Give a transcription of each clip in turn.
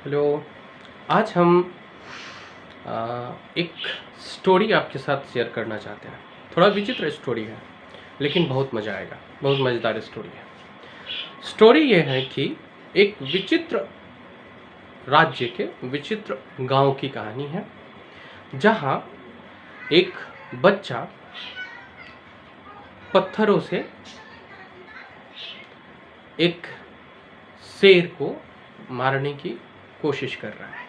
Hello. आज हम एक स्टोरी आपके साथ शेयर करना चाहते हैं। थोड़ा विचित्र स्टोरी है, लेकिन बहुत मज़ा आएगा। बहुत मज़ेदार स्टोरी है। स्टोरी ये है कि एक विचित्र राज्य के विचित्र गांव की कहानी है, जहां एक बच्चा पत्थरों से एक शेर को मारने की कोशिश कर रहा है।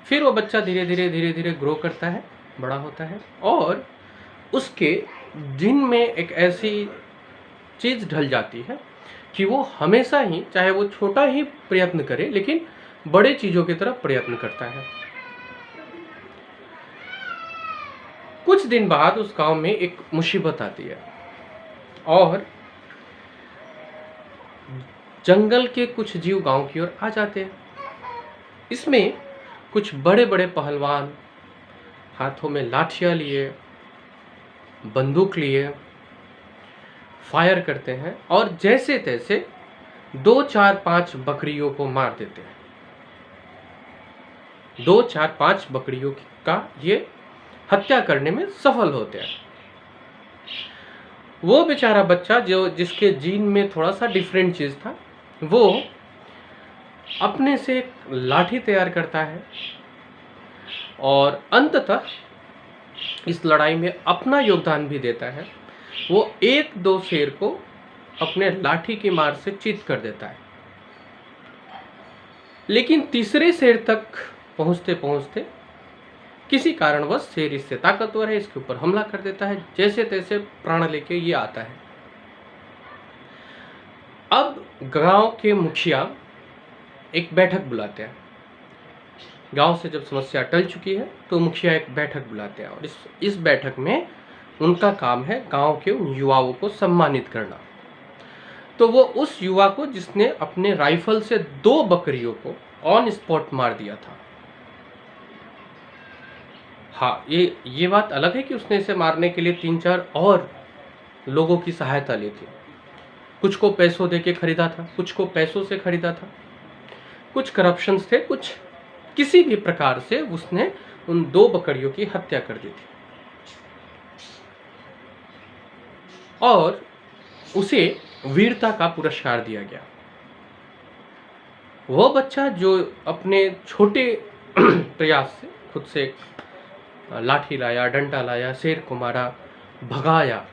फिर वो बच्चा धीरे धीरे ग्रो करता है, बड़ा होता है, और उसके दिन में एक ऐसी चीज़ ढल जाती है कि वो हमेशा ही, चाहे वो छोटा ही प्रयत्न करे, लेकिन बड़े चीज़ों की तरफ प्रयत्न करता है। कुछ दिन बाद उस गांव में एक मुसीबत आती है और जंगल के कुछ जीव गांव की ओर आ जाते हैं। इसमें कुछ बड़े बड़े पहलवान हाथों में लाठियां लिए, बंदूक लिए फायर करते हैं और जैसे तैसे 2 4 5 बकरियों को मार देते हैं। 2 4 5 बकरियों का ये हत्या करने में सफल होते हैं। वो बेचारा बच्चा जिसके जीन में थोड़ा सा डिफरेंट चीज़ था, वो अपने से एक लाठी तैयार करता है और अंततः इस लड़ाई में अपना योगदान भी देता है। वो 1 2 शेर को अपने लाठी की मार से चीत कर देता है, लेकिन तीसरे शेर तक पहुंचते पहुंचते किसी कारणवश शेर इससे ताकतवर है, इसके ऊपर हमला कर देता है। जैसे तैसे प्राण लेके ये आता है। अब गांव के मुखिया एक बैठक बुलाते हैं। गांव से जब समस्या टल चुकी है तो मुखिया एक बैठक बुलाते हैं, और इस बैठक में उनका काम है गांव के उन युवाओं को सम्मानित करना। तो वो उस युवा को जिसने अपने राइफल से 2 बकरियों को ऑन स्पॉट मार दिया था। हाँ, ये बात अलग है कि उसने इसे मारने के लिए 3 4 और लोगों की सहायता ली थी। कुछ को पैसों दे के खरीदा था, कुछ को पैसों से खरीदा था, कुछ करप्शंस थे, कुछ किसी भी प्रकार से उसने उन 2 बकरियों की हत्या कर दी थी और उसे वीरता का पुरस्कार दिया गया। वो बच्चा जो अपने छोटे प्रयास से खुद से एक लाठी लाया, डंडा लाया, शेर को मारा, भगाया।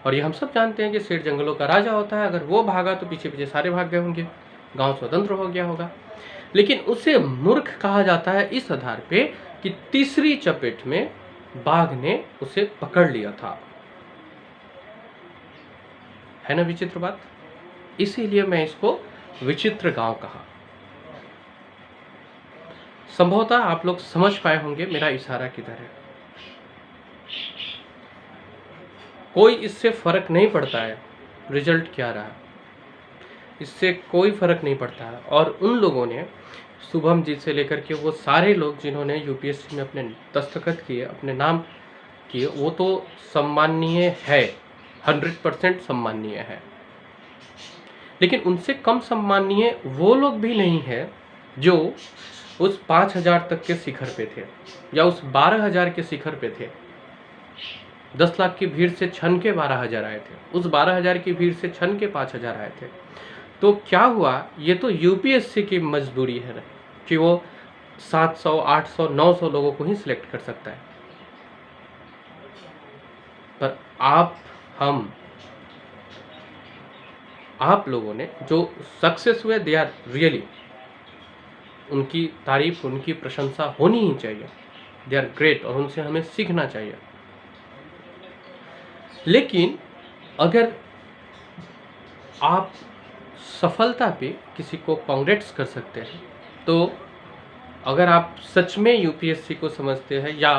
और ये हम सब जानते हैं कि शेर जंगलों का राजा होता है। अगर वो भागा तो पीछे पीछे सारे भाग गए होंगे, गांव स्वतंत्र हो गया होगा। लेकिन उसे मूर्ख कहा जाता है इस आधार पे कि तीसरी चपेट में बाघ ने उसे पकड़ लिया था। है ना विचित्र बात? इसीलिए मैं इसको विचित्र गांव कहा। संभवतः आप लोग समझ पाए होंगे मेरा इशारा किधर है। कोई इससे फर्क नहीं पड़ता है रिजल्ट क्या रहा, इससे कोई फर्क नहीं पड़ता है। और उन लोगों ने, शुभम जी से लेकर के वो सारे लोग जिन्होंने यूपीएससी में अपने दस्तखत किए, अपने नाम किए, वो तो सम्माननीय है, 100% सम्माननीय है। लेकिन उनसे कम सम्माननीय वो लोग भी नहीं है जो उस 5,000 तक के शिखर पे थे या उस 12,000 के शिखर पे थे। 10 लाख की भीड़ से छन के 12,000 आए थे, उस 12,000 की भीड़ से छन के 5,000 आए थे। तो क्या हुआ? ये तो यूपीएससी की मजबूरी है कि वो 700 800 900 लोगों को ही सिलेक्ट कर सकता है। पर आप लोगों ने जो सक्सेस हुए, दे आर रियली, उनकी तारीफ, उनकी प्रशंसा होनी ही चाहिए। दे आर ग्रेट और उनसे हमें सीखना चाहिए। लेकिन अगर आप सफलता पे किसी को कांग्रेट्स कर सकते हैं, तो अगर आप सच में यूपीएससी को समझते हैं या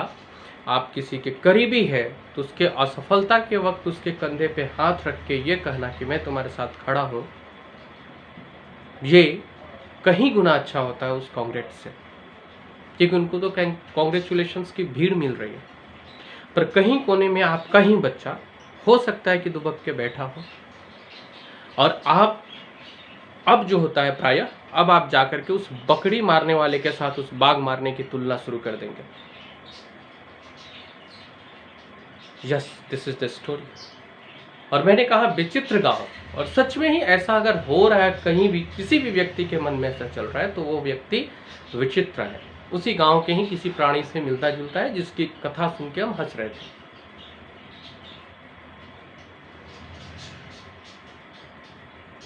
आप किसी के करीबी है, तो उसके असफलता के वक्त उसके कंधे पे हाथ रख के ये कहना कि मैं तुम्हारे साथ खड़ा हूँ, ये कहीं गुना अच्छा होता है उस कांग्रेट्स से। क्योंकि उनको तो कांग्रेचुलेशंस की भीड़ मिल रही है, पर कहीं कोने में आपका ही बच्चा हो सकता है कि दुबक के बैठा हो और आप अब जो होता है प्रायः, अब आप जाकर के उस बकरी मारने वाले के साथ उस बाघ मारने की तुलना शुरू कर देंगे। Yes, this is the story. और मैंने कहा विचित्र गांव, और सच में ही ऐसा अगर हो रहा है कहीं भी, किसी भी व्यक्ति के मन में ऐसा चल रहा है, तो वो व्यक्ति विचित्र है। उसी गांव के ही किसी प्राणी से मिलता जुलता है, जिसकी कथा सुन के हम हंस रहे थे।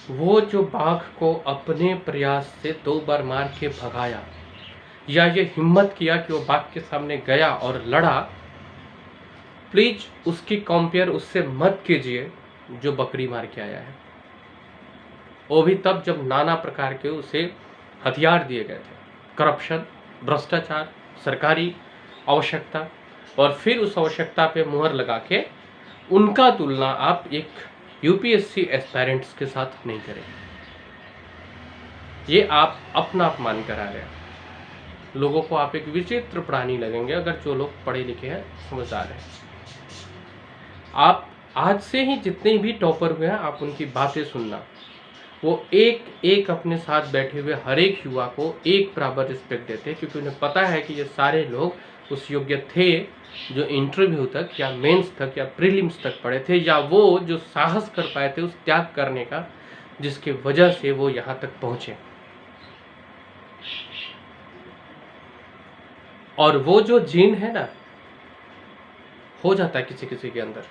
वो जो बाघ को अपने प्रयास से 2 बार मार के भगाया, या ये हिम्मत किया कि वो बाघ के सामने गया और लड़ा, प्लीज उसकी कंपेयर उससे मत कीजिए जो बकरी मार के आया है। वो भी तब जब नाना प्रकार के उसे हथियार दिए गए थे, करप्शन, भ्रष्टाचार, सरकारी आवश्यकता, और फिर उस आवश्यकता पे मुहर लगा के उनका तुलना आप एक यूपीएससी एस्पायरेंट्स के साथ नहीं करें। ये आप अपना अपमान करा रहे हैं। लोगों को आप एक विचित्र प्राणी लगेंगे अगर जो लोग पढ़े लिखे हैं, समझदार हैं। आप आज से ही जितने भी टॉपर हुए हैं, आप उनकी बातें सुनना। वो एक एक अपने साथ बैठे हुए हर एक युवा को एक बराबर रिस्पेक्ट देते हैं, क्योंकि उन्हें पता है कि ये सारे लोग उस योग्य थे जो इंटरव्यू तक या मेंस तक या प्रीलिम्स तक पढ़े थे, या वो जो साहस कर पाए थे उस त्याग करने का, जिसकी वजह से वो यहाँ तक पहुँचे। और वो जो जीन है ना, हो जाता है किसी किसी के अंदर,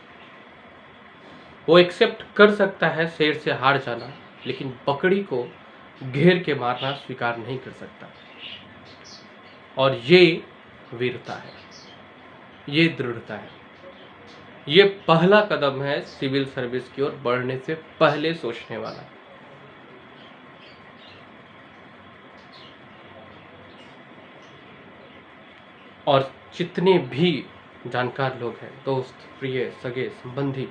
वो एक्सेप्ट कर सकता है शेर से हार जाना, लेकिन बकरी को घेर के मारना स्वीकार नहीं कर सकता। और ये वीरता है, ये दृढ़ता है, ये पहला कदम है सिविल सर्विस की ओर बढ़ने से पहले सोचने वाला। और जितने भी जानकार लोग हैं, दोस्त, प्रिय, सगे, संबंधी,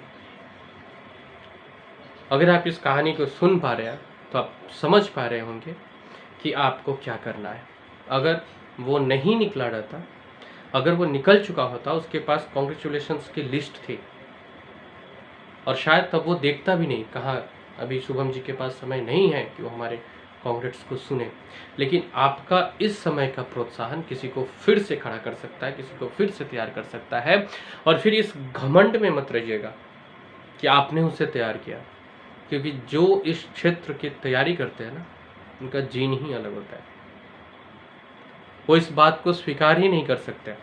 अगर आप इस कहानी को सुन पा रहे हैं तो आप समझ पा रहे होंगे कि आपको क्या करना है। अगर वो नहीं निकला रहता, अगर वो निकल चुका होता, उसके पास कॉन्ग्रेचुलेशंस की लिस्ट थी, और शायद तब वो देखता भी नहीं। कहाँ, अभी शुभम जी के पास समय नहीं है कि वो हमारे कांग्रेस को सुने, लेकिन आपका इस समय का प्रोत्साहन किसी को फिर से खड़ा कर सकता है, किसी को फिर से तैयार कर सकता है। और फिर इस घमंड में मत रहिएगा कि आपने उसे तैयार किया, क्योंकि जो इस क्षेत्र की तैयारी करते हैं ना, उनका जीन ही अलग होता है। वो इस बात को स्वीकार ही नहीं कर सकते।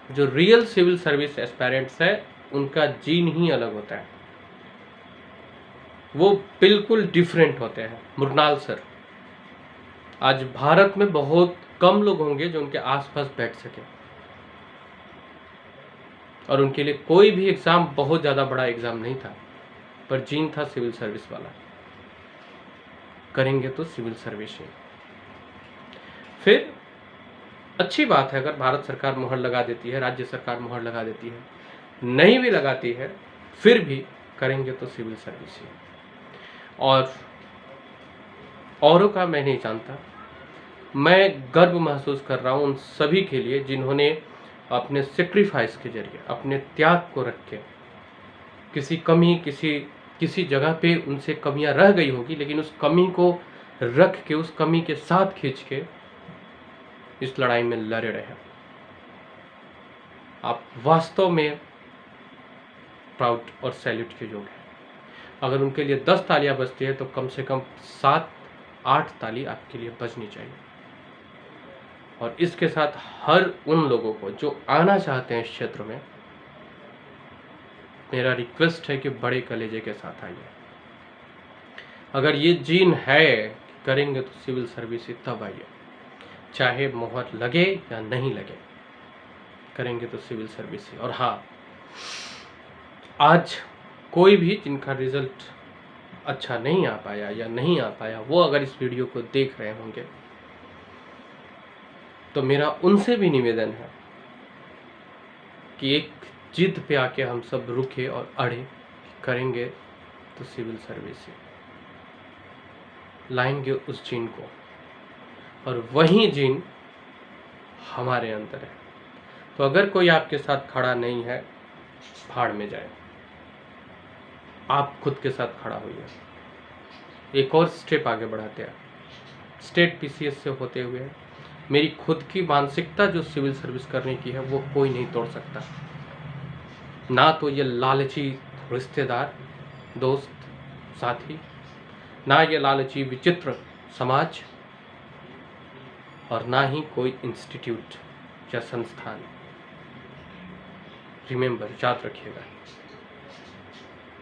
जो रियल सिविल सर्विस एस्पायरेंट्स है, उनका जीन ही अलग होता है, वो बिल्कुल डिफरेंट होते हैं। मृणाल सर, आज भारत में बहुत कम लोग होंगे जो उनके आसपास बैठ सके, और उनके लिए कोई भी एग्जाम बहुत ज़्यादा बड़ा एग्जाम नहीं था, पर जीन था सिविल सर्विस वाला। करेंगे तो सिविल सर्विस ही। फिर अच्छी बात है अगर भारत सरकार मुहर लगा देती है, राज्य सरकार मुहर लगा देती है, नहीं भी लगाती है फिर भी करेंगे तो सिविल सर्विस ही। और औरों का मैं नहीं जानता, मैं गर्व महसूस कर रहा हूँ उन सभी के लिए जिन्होंने अपने सेक्रीफाइस के जरिए, अपने त्याग को रख के, किसी कमी, किसी जगह पे उनसे कमियां रह गई होगी, लेकिन उस कमी को रख के, उस कमी के साथ खींच के इस लड़ाई में लड़े रहे। आप वास्तव में प्राउड और सैल्यूट के योग्य हैं। अगर उनके लिए 10 तालियां बजती है तो कम से कम 7-8 ताली आपके लिए बजनी चाहिए। और इसके साथ हर उन लोगों को जो आना चाहते हैं इस क्षेत्र में, मेरा रिक्वेस्ट है कि बड़े कलेजे के साथ आइए। अगर ये जीन है करेंगे तो सिविल सर्विस ही, तब आइए, चाहे मोहर लगे या नहीं लगे, करेंगे तो सिविल सर्विस ही। और हाँ, आज कोई भी जिनका रिजल्ट अच्छा नहीं आ पाया या नहीं आ पाया, वो अगर इस वीडियो को देख रहे होंगे तो मेरा उनसे भी निवेदन है कि एक जिद पे आके हम सब रुके और अड़े, करेंगे तो सिविल सर्विस ही। लाएंगे उस जीन को, और वही जीन हमारे अंदर है। तो अगर कोई आपके साथ खड़ा नहीं है, भाड़ में जाए, आप खुद के साथ खड़ा होइए। एक और स्टेप आगे बढ़ाते हैं। स्टेट पीसीएस से होते हुए मेरी खुद की मानसिकता जो सिविल सर्विस करने की है वो कोई नहीं तोड़ सकता, ना तो ये लालची रिश्तेदार, दोस्त, साथी, ना ये लालची विचित्र समाज, और ना ही कोई इंस्टीट्यूट या संस्थान। रिमेंबर, याद रखिएगा,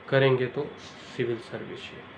करेंगे तो सिविल सर्विस ही।